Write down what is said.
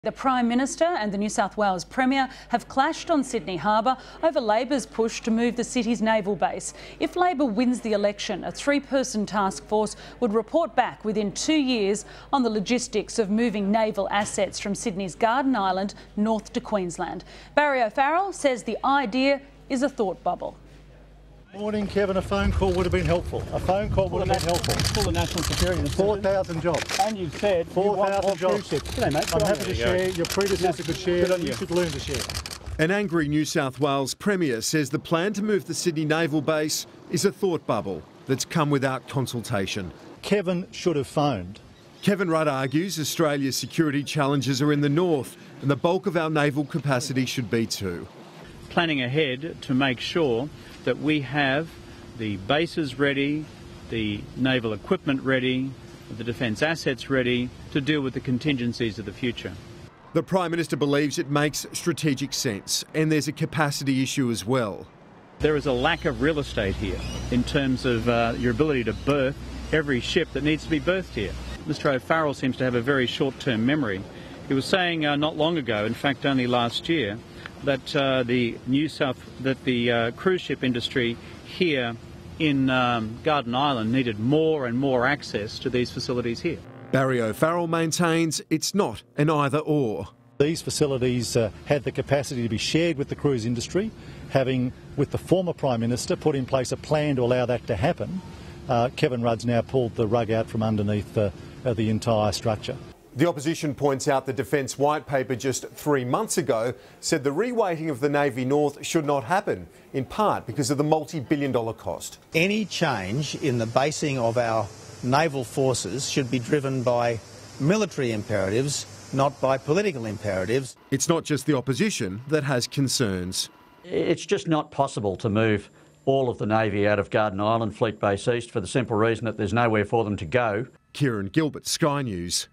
The Prime Minister and the New South Wales Premier have clashed on Sydney Harbour over Labor's push to move the city's naval base. If Labor wins the election, a three-person task force would report back within 2 years on the logistics of moving naval assets from Sydney's Garden Island north to Queensland. Barry O'Farrell says the idea is a thought bubble. Morning, Kevin. A phone call would have been helpful. A phone call would have been helpful. Full of national security. 4,000 jobs. And you've said 4,000 jobs. G'day, mate. I'm happy to share. Your predecessor could share. You should learn to share. An angry New South Wales Premier says the plan to move the Sydney Naval Base is a thought bubble that's come without consultation. Kevin should have phoned. Kevin Rudd argues Australia's security challenges are in the north and the bulk of our naval capacity should be too. Planning ahead to make sure that we have the bases ready, the naval equipment ready, the defence assets ready to deal with the contingencies of the future. The Prime Minister believes it makes strategic sense and there's a capacity issue as well. There is a lack of real estate here in terms of your ability to berth every ship that needs to be berthed here. Mr O'Farrell seems to have a very short-term memory. He was saying not long ago, in fact only last year, that the cruise ship industry here in Garden Island needed more and more access to these facilities here. Barry O'Farrell maintains it's not an either-or. These facilities had the capacity to be shared with the cruise industry, having, with the former Prime Minister, put in place a plan to allow that to happen. Kevin Rudd's now pulled the rug out from underneath the entire structure. The opposition points out the Defence White Paper just 3 months ago said the reweighting of the Navy North should not happen, in part because of the multi-billion-dollar cost. Any change in the basing of our naval forces should be driven by military imperatives, not by political imperatives. It's not just the opposition that has concerns. It's just not possible to move all of the Navy out of Garden Island Fleet Base East for the simple reason that there's nowhere for them to go. Kieran Gilbert, Sky News.